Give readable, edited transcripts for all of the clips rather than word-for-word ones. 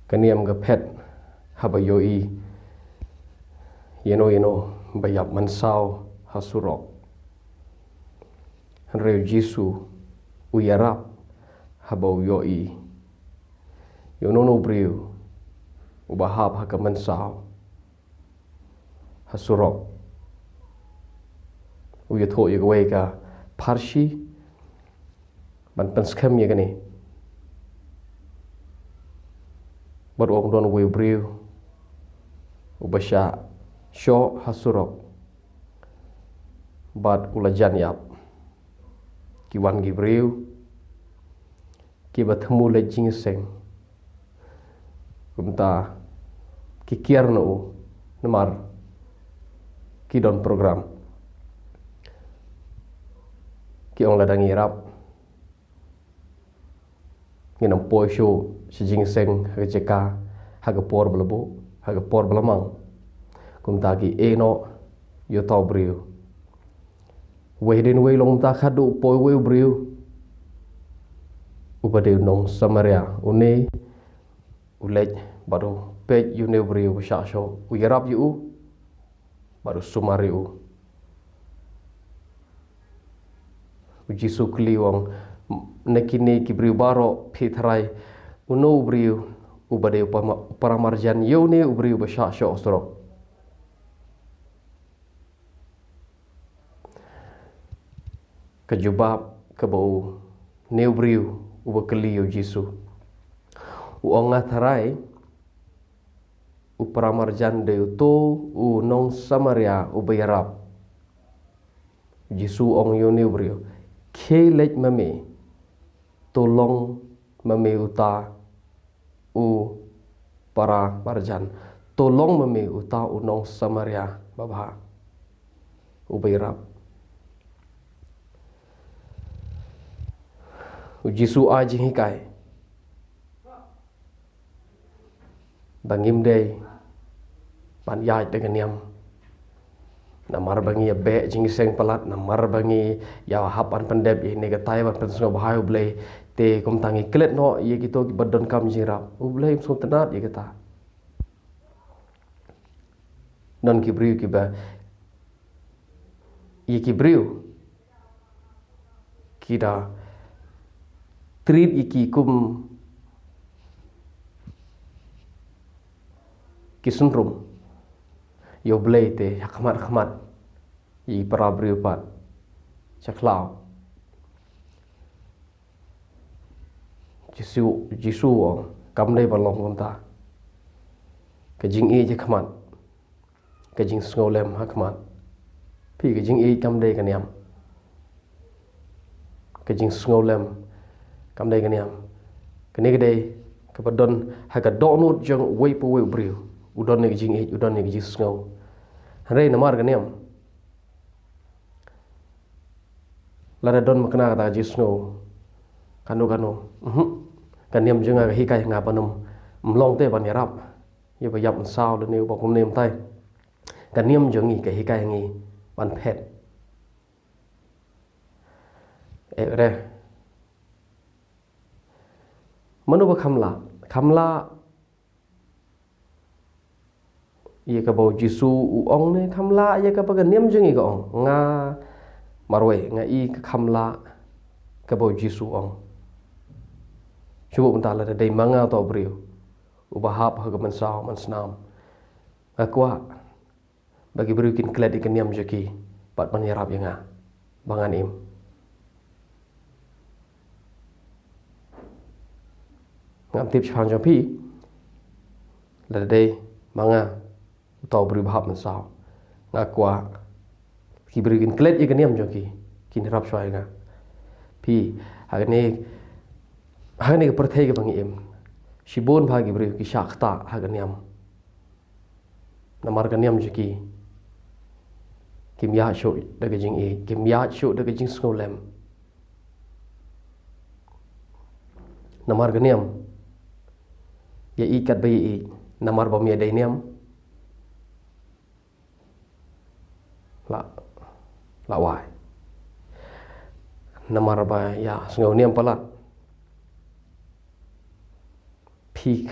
kaniam ga phet habayoi yeno bayap mansau hasurok hanreu Jisu uyarap habau yoi yonono briu ubahap haka mansau hasurok uyatho yagwe ka parshi ban penskam yagani berong don we briu ubasha sho hasurok bat ulajan yap kiwan gibriu ki bathmu lejing seng kumta kikiar no namar ki don program ki ong ladang irap nginam po show sijing seng hajeka hagapor belebo hagapor belamang kumta ki eno yo tau briu wehden we long ta khadu po we briu ubade nong samaria une ulej baru pej yune briu sha-sho uyarap yu baru sumariu Jisu kliwang nekini kibriu baro pitrai uno briu ubade paramarjan yone ubriu basha-sho osro kejubab kebau neubriu ubakeliu Jisu uonga tharai uparamarjan deuto unong samaria ubayarap Jisu ong yo neubriu kelej mame tolong mame uta u para marjan tolong mame uta unong samaria babha ubayarap Jisu aji hikai bangim day pan yai dengan niam namar bangi ya be jing seng palat namar bangi ya hapan pendep ini gatai ban pensno bahai ublei te kom tangi klet no ye gitu badon kam jirap ublei sum tenat ye kata non kibriu kiba ye kibriu kida treat iki kum kisundrum yo blei te khmat i parabriu pat chaklau Jisu kam dei balong konta kajing e je khmat kajing snolem hakmat pi kajing e kam dei kaniam kajing snolem kam dei kaniam kene gede kepadon haga donut jong wei po wei briu udon ne jing e udon ne jing snow hare namar kaniam lada don makna ta jing snow kanu kaniam jenga hikai ngapanum mlong te ban yarap ye ba yap sao de ne ba kum nem tai kaniam jongi ke hikai ngi ban phet re manu ba khamla ye ka bo Jisu ong ne khamla ye ka ba niam jengi ka ong nga marwe nga i ka khamla ka bo Jisu ong chubu mta la dei manga to briu ubahap ha ka mansau mansnam akwa bagi briu kin klet ikan niam jeki pat manirap yanga bangan im ngam tip chan jopi la dei manga tau berubah mensau ngakwa kibrikin klet ikan niam joki kin rap shwai nga pi hagane ke perthai ke bangi em shibon bhagi bri ki shakta hagan niam namar kan niam joki kimya sho daga jing e kimya sho daga jing skolem namar kan niam ya ikat bayi namar bam ya niam la wai namar ba ya sngau niam pala pi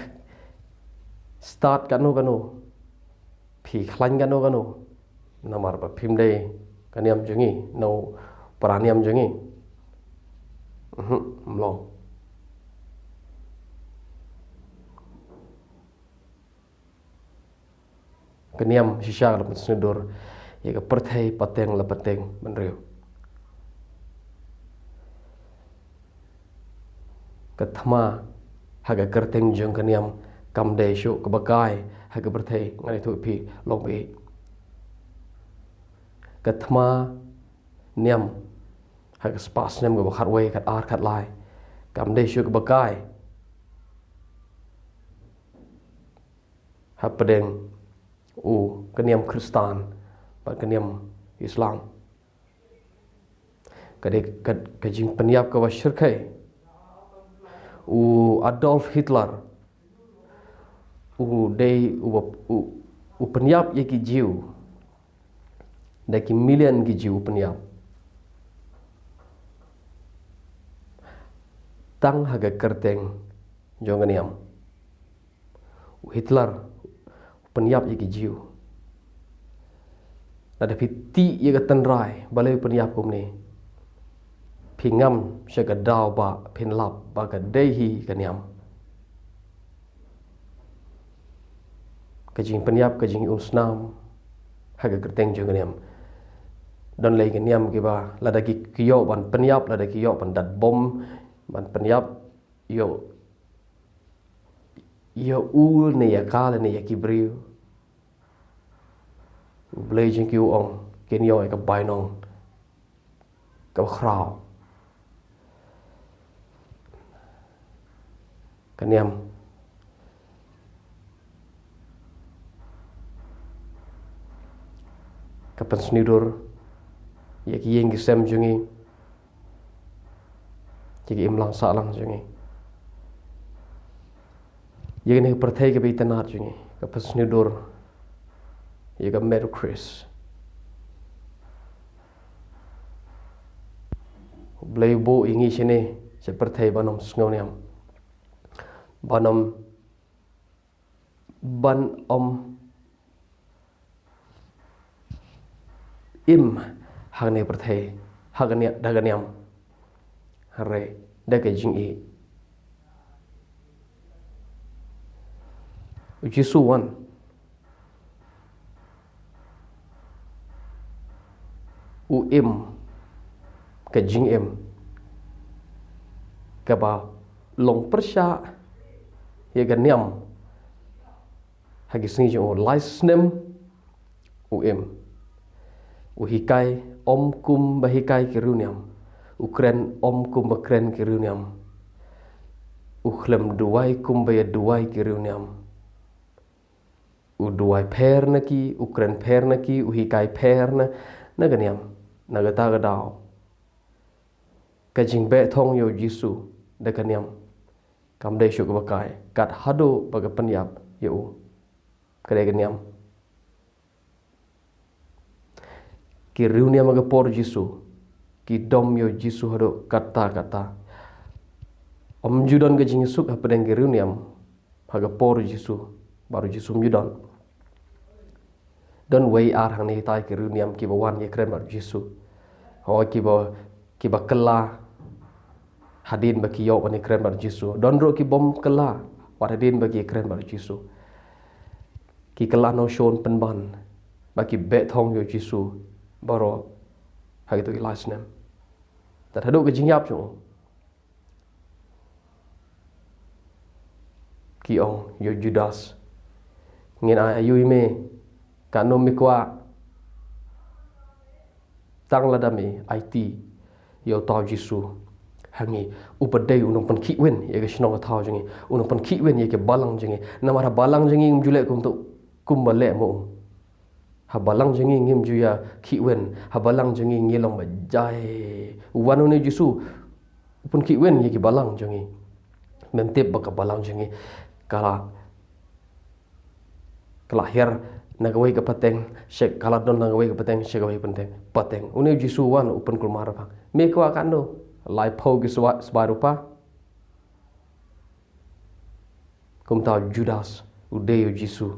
start kanu phi khlan kanu namar ba phim dei kaniam jungi no paraniam jungi mlo kaniam shisha la pensudur ya ka perthai pateng la pateng menriu kathma haga kerteng jung kaniam kam de shu ka bakai haga perthai ngai thu phi long pi kathma niam haga spas niam ga khat wei khat ar khat lai kam de shu ka bakai ha pedeng kaniam Kristan ba kaniam Islam ka jing penyap ka syirkai Adolf Hitler penyap ye ki jiu da ki million ki jiu penyap tang haga kerteng jonganiam Hitler penyap ye ki jiu ada piti ye ka tanrai balai penyap kum ni pingam syaga daw ba pinlap ba ka dehi kaniam kajing penyap kajing usnam haga kerteng jonganiam don lei kaniam ki ba lada ki kiyo ban penyap lada kiyo ban dat bom ban penyap yo ne ya kala ne ya kibriu blei jing ki ong ken yo ka bai nong ka khrao kaniam kapan snidur ya ki yeng sem jungi ki imlang salang jungi ya ni perthai ke bitanat jungi kapan snidur ya ka Merry Chris blei bo ingi sini se perthai banom snoniam banom ban om im hagne perthai hagania daganiam hare daga jingi Jisu wan im ka jing im ka ba long persya ye ganiam hagi singi jo licenem im hikai om kum bahikai kiruniam ukren om kum bakren kiruniam ukhlem duai kum baya duai kiruniam duai per naki ukren per naki hikai per na ganiam nagata gadao kajing be thong yo Jisu da kaniam kam dei shu bakai kat hado baga penyap yo kare ganiam ki riunia maga por Jisu ki dom yo Jisu hado kata om judon ga jing suk apedeng ki riuniam haga por Jisu baru Jisu judon don wei ar hang ni tai ki riuniam ki bawan ye kren baru Jisu ho ki ba kala hadin bagi yo bani kren baru Jisu don ro ki bom kala wat hadin bagi kren baru Jisu ki kala no shon penban bagi be thong yo Jisu baro hagi tu ilasnem tat hadu ke jingyap chung ki ong yo Judas ngin ayu me kanu mi kwa tang ladami IT yo taw Jisu hangi upadai unong pan kiwen ye ke snong taw jingi unong pan kiwen ye ke balang jingi namara balang jingi mjule kum tu kumbale mo habalang jengi ngim juya kiwen habalang jengi ngilong bajai wanu ne Jisu pun kiwen ye ki balang jengi memtep baka balang jengi kala her nagawai ka pateng shek kala don nagawai ka pateng shegawai pateng une Jisu wan upan kulmar bang me ko akando lai pau ki swarupa kum taw Judas uday yo Jisu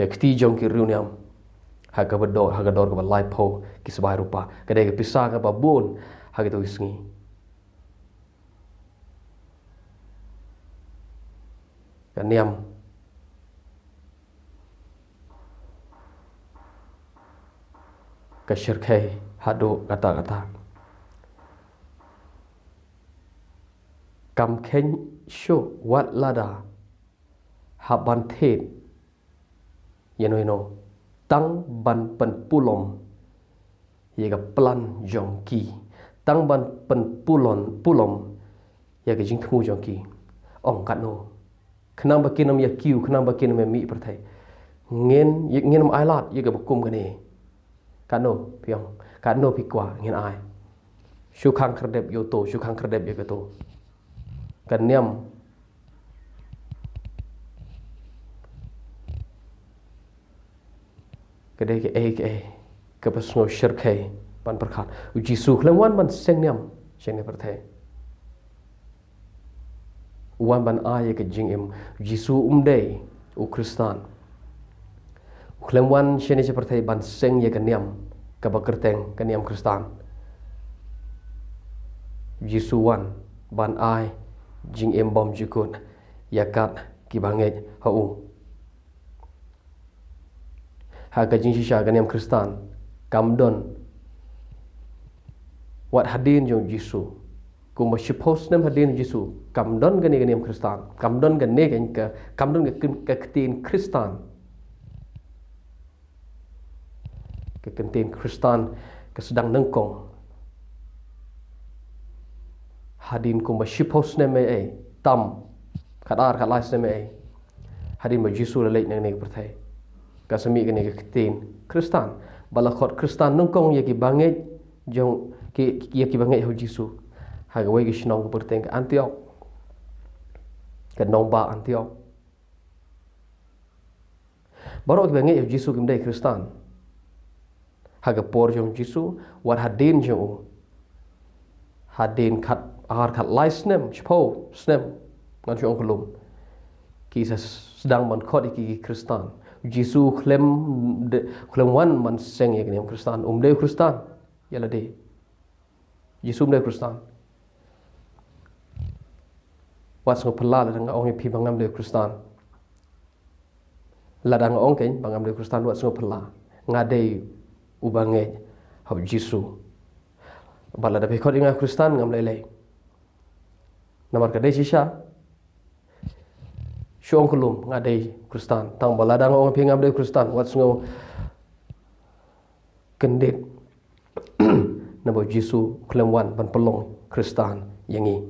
kti jong ki riuniam hagador ka life ho ki sabai rupa kadai ka pisah ka babon hagito isngi kaniam ka syirkai hado kata-kata kam khen sho wat lada haban thet yeno tang ban pen pulom yaga plan jongki tang ban pen pulom yaga jing thu jongki ong kano khnam bakinam ya kiu khnam bakinam mi perthai ngen ai lat yaga bukum gane kano piong kano pikwa ngen ai shu khang kredep yo to shu khang kredep yaga to kaniam kadai ke pasno syirkai ban perkhat Jisu khlengwan ban sengniam sengni perthai wan ban ai ke jingim Jisu umdei u Kristan khlengwan shene che perthai ban seng ye kaniam ka bakerteng kaniam Kristan Jisu wan ban ai jingim bom jikun yakat ki banget hau haga jing shisha kaniam Kristan kamdon wat hadin jong Jisu kuma suppose nam hadin Jisu kamdon gani kaniam Kristan kamdon gani kan kamdon ke ketin Kristan ke ketin Kristan ke sedang nengkong hadin kuma suppose nam tam kadar kadlais nam hadin ba Jisu lelek nang ne perthai kasami kene ke ketin Kristan balakot Kristan nongkong ya ki banget jong ki banget ho Jisu haga wei ki shnong ko perteng ke Antioch ke nomba Antioch baru ki banget ho Jisu kim dei Kristan haga por jong Jisu wat hadin jong hadin khat lais nem chpo snem ngan jong kolum ki sedang man khot ki Kristan Jisu klem wan man seng ye kaniam Kristan de Kristan yala de Jisu de Kristan wat so pala la nga ong pi bangam de Kristan la dang ong ken bangam de Kristan wat so pala nga de ubange hab Jisu bala da pe khot nga Kristan ngam lele namar ka de shisha Syong kelum ngadai Kristan tang baladang orang pingam de Kristan wat sungo kendit nabo Jisu klem wan ban pelong Kristan yangi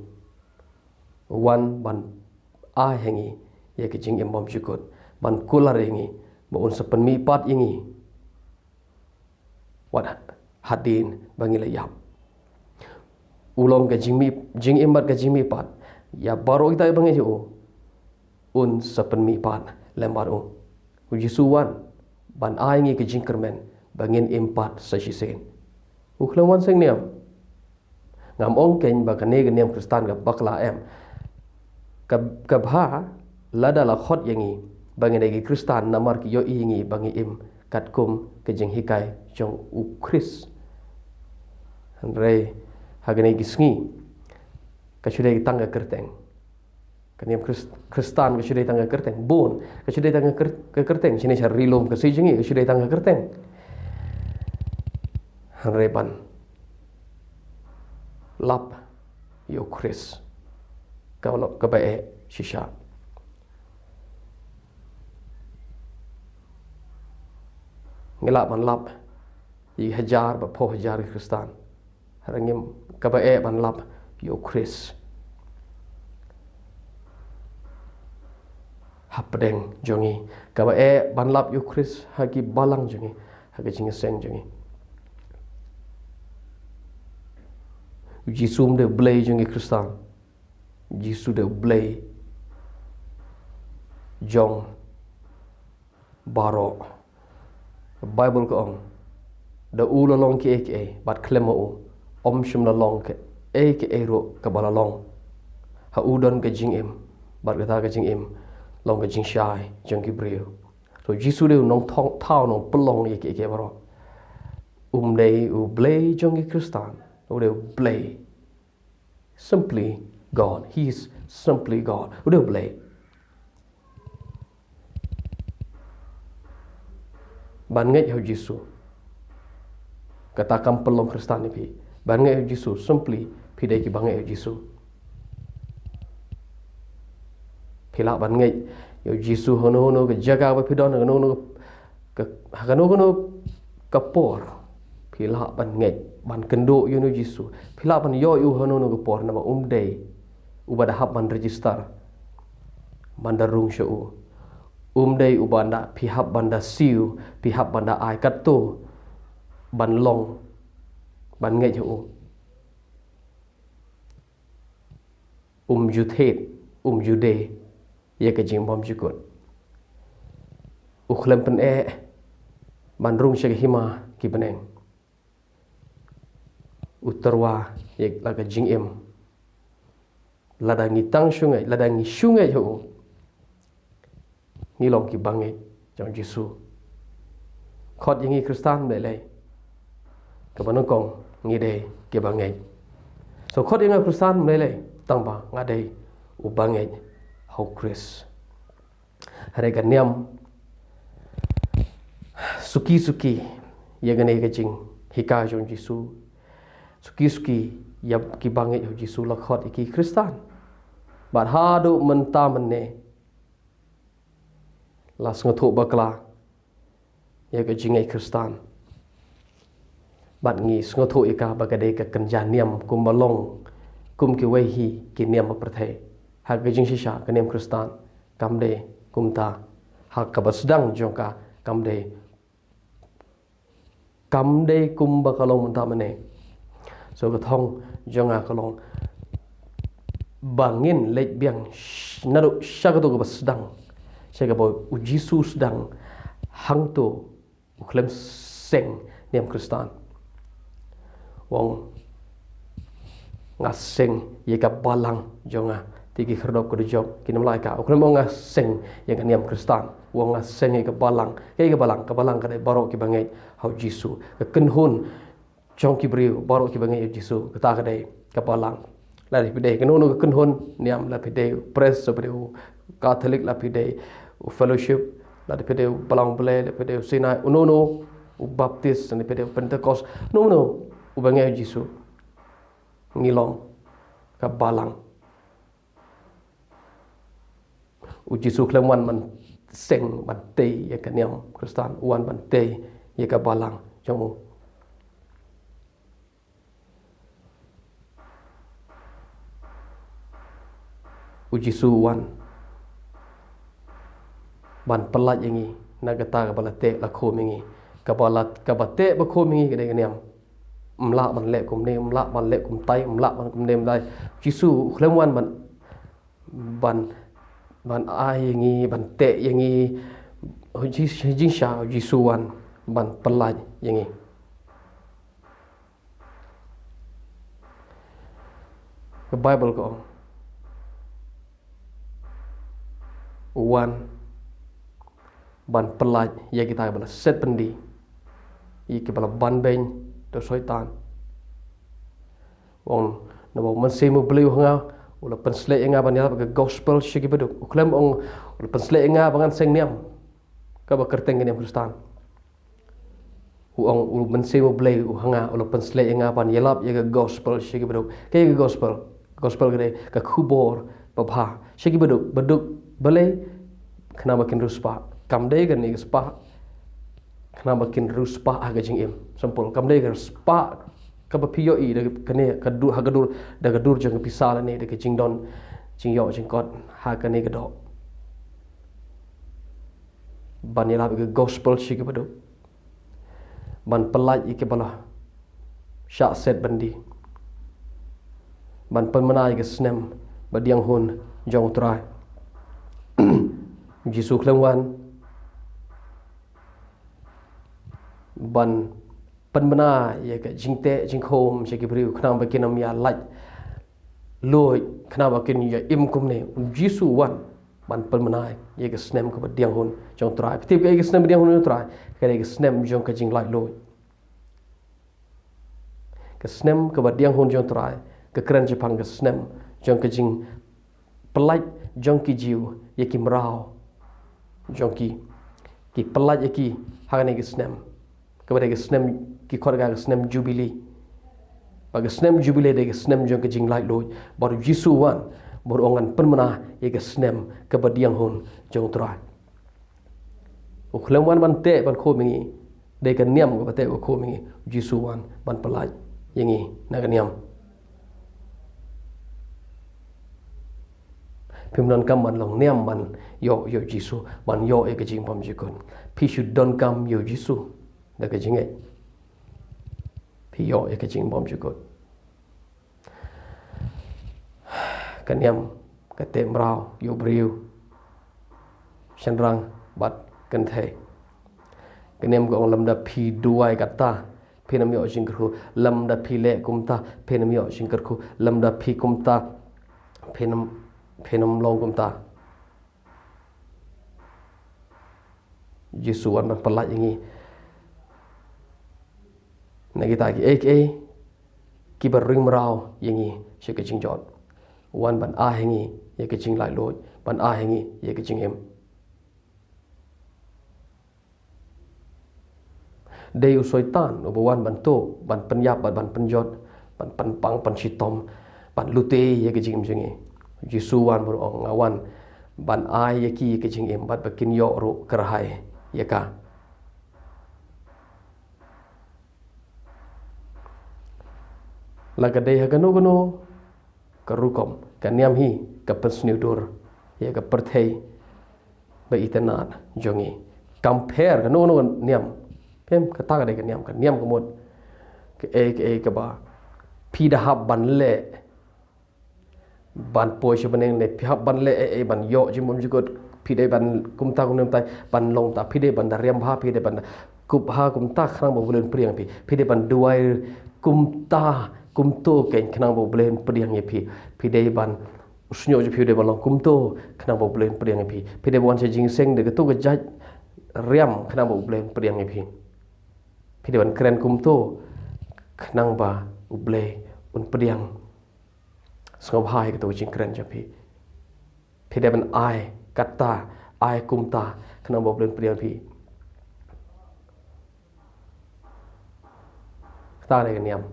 wan ban a yangi ya ke jing embom jukut ban kular yangi bo un sepen mi pat yangi wat hadin bangile yap ulong ke jing embat ke jing mi pat ya baro kita bangi jo un sepen mi pat lembar Jisu wan ban ai ngi ke jingkermen bangin empat sasisen ukhlawan seng niam ngam ong ken ba kane ke niam Kristan ga bakla em ka bha lada la khot yangi bangin ge Kristan namar ki yo ingi bangi im katkum ke jing hikai jong u Kris andre hagane gisngi ka chudai tangga kerteng kaniam Kristan ke sudai tangga kerteng bon ke sudai tangga ke kerteng sini cari rilom ke sijingi ke sudai tangga kerteng reban lap yo Kris kalau kebae shisha ngelap ban lap i hajar ba po hajar Kristan harangim kebae ban lap yo Kris hapdeng jongi kabae banlap yu Kris hagi balang jongi hagi jingeseng jongi Jisum de blay jongi Kristan Jisu de blay jong baro Bible ko ong da ula long ki eke bat klema u om shum la long ke eke ro ka balalong ha udon ke jingim bat kata ke jingim long cái chính sai trong cái brio rồi Giêsu đều nông thao nông pelong ye cái baro đây play trong cái Christian đều play simply God. He is simply God. Udah play. Ban ngai hau Giêsu katakan pelong Kristen ni pi ban ngai hau Giêsu simply pi dai ki bangai hau Giêsu pila ban ngai hau Giêsu hono ke jaga ba pi don hono ke hono kapor pila ban ngai ban kendo you no Giêsu pila ban yo you hono kapor nama dei ubada hab ban register mandarung show dei ubanda pihak banda siu pihak banda ai kato ban long ban ngai jo juthet jude ye ka jing bom jukut ukhlem pen ban rung shek hima ki beneng utarwa ye la ka jing ladangi tang sungai ladangi sungai jo ni long ki bangai trong Giêsu khot yang Kristen be lai ka banong kong ngi de ke bangai so khot yang Kristen be lai tang ba nga dei u bangai hau Chris hare ka niam suki ye gane ka jing hika trong Giêsu suki yap ki bangai hau Giêsu la khot ki Kristen bat ha do menta menne las ngothok bakla ya ka jingai Kristen bat ngi ngothok ika bagade ka kanjan niam kum balong kum ki wehi ki niam aprathe ha ka jing shisha ka niam Kristen kamde kumta ha ka basdang jongka kamde kum bakalong menta mane so ka thong jonga kalong bangin lek biang nadu syakatu ka basdang saya kata Giêsu sedang hang tu uklem seng niam Kristen wong ngaseng ye ka balang jonga tiki kherdop ko jok kinam lai ka uklem wong ngaseng ye ka niam Kristen wong ngaseng ye ka balang ka balang ka dai barok ki bangai hau Giêsu ka kenhun jong ki briu barok ki bangai Giêsu ka ta ka dai ka balang la ri pidai kenu ka kenhun niam la pidai press so briu Catholic la pidai fellowship la pidai balang bele la pidai Sinai unono Baptist la pidai Pentecost no ubangai Giêsu ngilong ka balang Giêsu klemwan man seng ban te ya ka niam Kristen wan ban te ya ka balang jong Giêsu wan ban pelat yangi nagata ka balate la khomingi ka bate ba khomingi ka dei niam mla ban le kum ne mla ban le kum tai mla ban kum nem dai Giêsu khlemwan ban ai yangi ban te yangi jing sha Giêsu wan ban pelat yangi the Bible ko wan ban pelat ya kita bala set pendi iki bala ban ben to syaitan wong no man semu beliau nga ula pensle nga ban ya ba gospel shiki bedu uklem ong ula pensle nga bangan seng niam ka ba kerteng niam Kristen ong ul man semu beliau nga ula pensle nga ban yelap ya gospel shiki bedu ke gospel gede ka khubor babha shiki bedu balai kena makin ruspa kamdai kan ni spa kena makin ruspa aga jing im sampul kamdai kan spa ka ba piyo I de kane kadu hagadur da gadur jang pisala ni de jing don jing yo jing kot ha kane gado banila be gospel shik badu ban pelaj ike bala syak set bandi ban pemenai ke snem badiang hun jong trai Giêsu klemwan ban penmena ya ka jingte jingkhom shiki briu khnam bakinam ya laj loi khnam bakin ya im kumne Giêsu wan ban permenai ye ke snem ke badiang hun jong trai tip ke snem badiang hun trai ke snem jong ke jing lai loi ke snem ke badiang hun jong trai ke keren Jepang ke snem jong ke jing pelaj jong ki jiu ye ki merau jong ki pelaj ye ki hagane ke snem ke snem ki korga ke snem jubilee bagi snem jubilee de ke snem jong ke jing lai loi baru Jisu wan baru ongan permana ye ke snem ke badiang hun jong trai ukhlem wan ban te ban kho mingi de ke niam ko te ko mingi Jisu wan ban pelaj yengi na ke niam Pimnon kam man long niam man yo Jisu man yo e ke jing pam jikun pi should don kam yo Jisu da ke jing e pi yo e ke jing pam jikun ke niam ke te mrao yo briu shanrang bat kan the ke niam ko lam da pi duai kata pi nam yo jing kru lam da pi le kumta pi nam yo jing kru lam da pi kumta phenam long kumta Jisu wan ban pelaj yengi na kita ki berring merau yengi she ke jing jot wan ban a hengi ye ke jing lai loi ban a hengi ye ke jing em dei usoitan obawan ban to ban penyap ban penjot ban penpang pan sitom ban lute ye ke jing jengi Jisu wan baru ngawan ban ai ye ki ke jing em bat bakin yo ro kerahai ye ka laga dei hagano karukom kaniam hi ka persniudur ye ka perthei ba itenan jongi compare kano niam pem kata ka niam ko mod ke ba pi da hab ban le ban poi sebeneng ne pi hab ban le ban yo jimom jugot pi de ban kumta kunam tai ban long ta pi de ban dariam ha pi de ban kup ha kumta khang bo bulen priang pi de ban duai kumta kumto ken khang bo bulen priang ye pi de ban usnyo je pi de ban long kumto khang bo bulen priang ye pi de bon se jing seng de to ga jaj riam khang bo bulen priang ye pi de ban kren kumto khang ba uble un priang sngau hai ke to jing kren je pi de ban ai kata ai kumta khang bo bulen priang ta de niam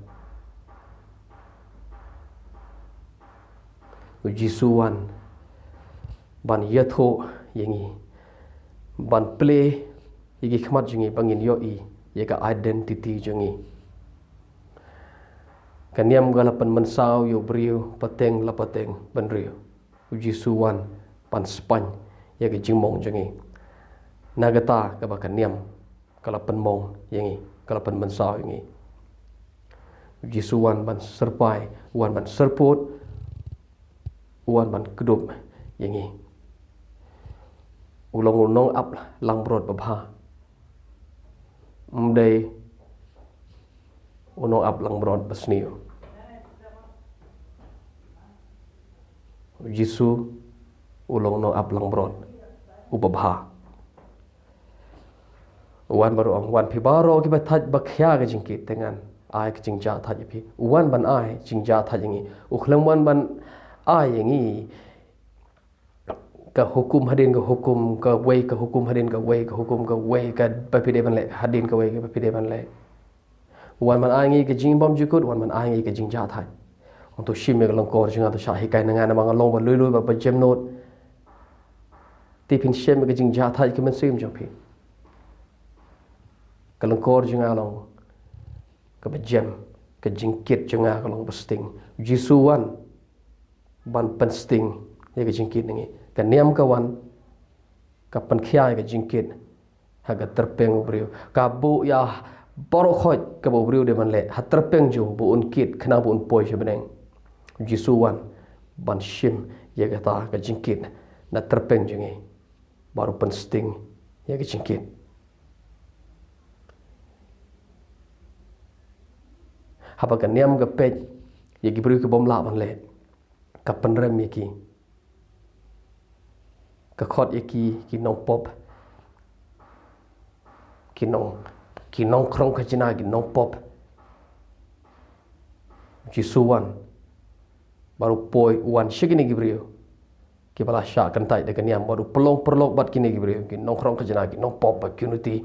Jisuan ban yatho yengi ban play yegi khmat jingi bangin yo I yega identity jingi kaniam galapan mensau yo brio pateng la pateng ban rio Jisuan ban span yegi jingmong jingi nagata ka bakaniam kalapan mong yengi kalapan mensau yengi Jisuan ban serpai wan ban serpot wan ban kedup yengi ulong ap lang brod babha mdei unong ap lang brod basniu Jisu ulong no ap lang brod ubabha wan baru wan pi baro ki bathaj bakhya ga jingki tengan ai ki jingja thaj pi wan ban ai jingja thaj yengi ukhlang wan ban ai yengi ka hukum hadin ka hukum ka way ka hukum hadin ka way ka hukum ka way ka papide ban le hadin ka way ka papide ban le wan man ai ngi ka jing bom jukut wan man ai ngi ka jing ja thai untuk shim me long kor jinga to sha hi kai na nga na mang long ba lui ba jem not ti pin shem ka jing ja thai ka man sim jong pi ka long kor jinga long ka ba jem ka jing kit jinga ka long ba sting Jisu wan ban pen sting ye ka jing kit ngi ka niam ka wan ka pan khia ka jing kit ha ga terpeng brio ka bu ya boro khoj ka bo brio de man le ha terpeng ju bu un kit khna bu un poi je beneng Jisu wan ban shim ye ka ta ka jing kit na terpeng jingi baru pen sting ye ka jing kit ha ba ka niam ka pej ye ki brio ka bom la man le ka pan rem ye ki khot ki nong pop ki nong krong kajina ki nong pop Jisuan baru poi uan shigini gibriu ki bala sha kan tai de kaniam baru pelong bat kini gibriu ki nong krong kajina ki nong pop community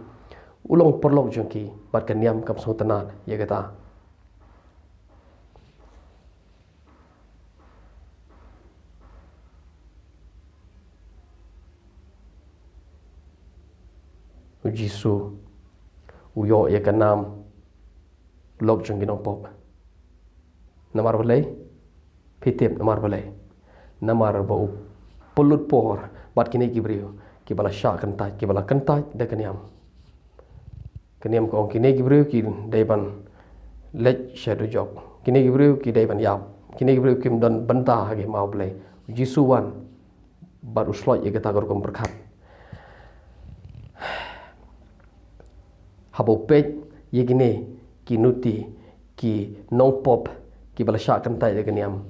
ulong perlok jengki bat kaniam kam so tanat ya kata Jisu uyo ya kanam lok jengki nong pop namar balai pitip namar balai namar bau pelut por bat kini gibriu ki bala sha kan tai ki bala kan tai de kaniam ko kini gibriu ki daiban lech shadow jok kini gibriu ki daiban yap kini gibriu kim don banta hage mau balai Jisu wan bat uslot ye kata kom berkat habo pej ye gini ki nuti ki nong pop ki bala syak kan tai de kaniam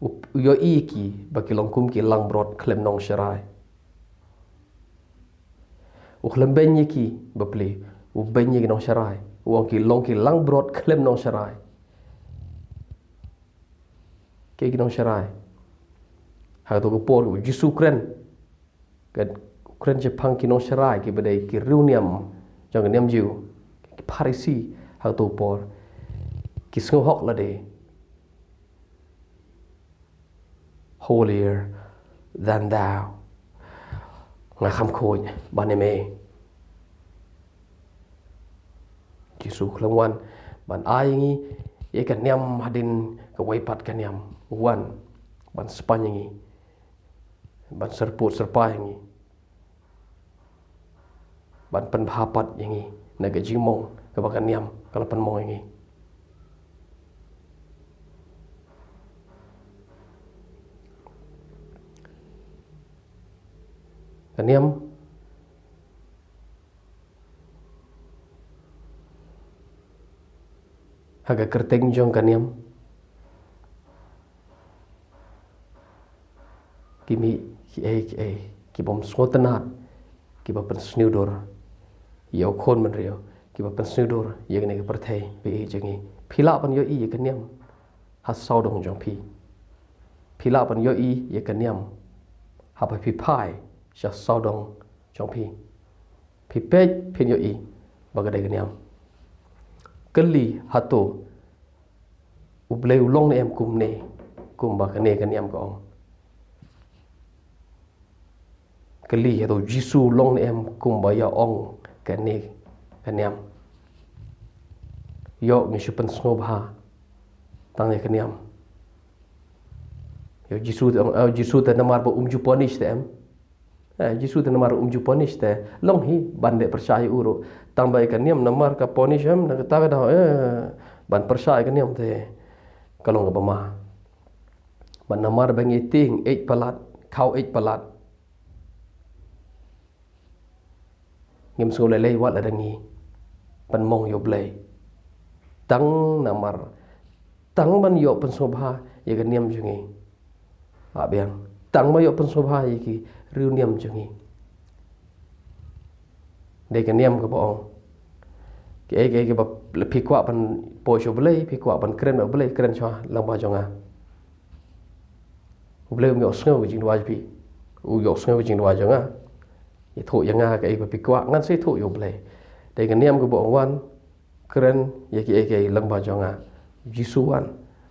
uyo ki baki longkum ki lang brot klem nong sharai klem benye ki bapli benye ki nong sharai wong ki long ki lang brot klem nong sharai ke ki nong sharai ha to ko por Jisu kren kan kren je pang ki nong sharai ki badai ki riuniam jong niam jiu ki parisi ha to por ki sngo hok la de holier than thou nga kham khoi ban me Jisu khlangwan ban ai ngi ye kan niam hadin ka wai pat kan niam wan ban span ngi ban serput serpai ngi ban pen bhapat ngi na ga jimong ka bakan niam kala pen mo ngi kaniam haga kerteng jong kaniam kimi ki bom sngotenat ki ba pen snudor yo khon man rio ki ba pen snudor ye ne ka perthai be jengi phila pan yo ye kaniam ha sau dong jong phila pan yo ye kaniam ha pa phi phai sha sau dong jong phi pej phin yo bagadai kaniam kali hato ublei ulong em kum ba kane kaniam ko kali hato Jisu long em kum ba ya ong kane kaniam yo mi shupen snobha tang ne kaniam yo Jisu ta namar ba umju punish em Jisu ta namar umju punish te long hi bande percaya uro tambah ikan niam namar ka ponish em na kata dah ban percaya ikan niam te kalau ngapa mah ban namar bangi ting 8 palat kau 8 palat ngim sule lei wat ada ngi pan mong yo blei tang namar tang ban yo pen sobha ye kan niam jungi biang tang ma yo pen sobha ye ki riu niam jungi de kan niam ka boong ke ba phikwa pan po sho blei phikwa pan kren blei kren chwa lang ba jonga blei mi osngo jing dwa pi u yo osngo jing dwa jonga i thu yanga ke ba phikwa ngan sei thu yo blei de kan niam ka boong wan kren ye ke lang ba jonga Jisu wan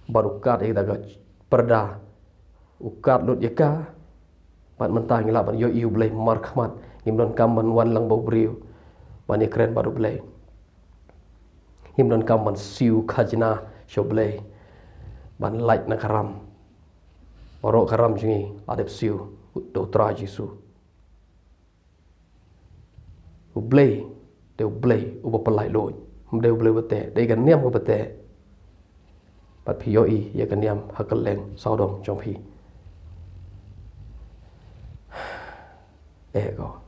baru kat e daga perda ukat lut yaka pat mentah ngila ban yo iu blei mar khmat ngimdon kam ban wan lang bau briu bani keren baru blei himdon kam ban siu khajna sho blei ban light na karam oro karam jingi adep siu do tra Jisu u blei u ba palai loi mde u blei bate dei gan niam ko bate pat phi yo ye gan niam hakal leng saudong jong phi ego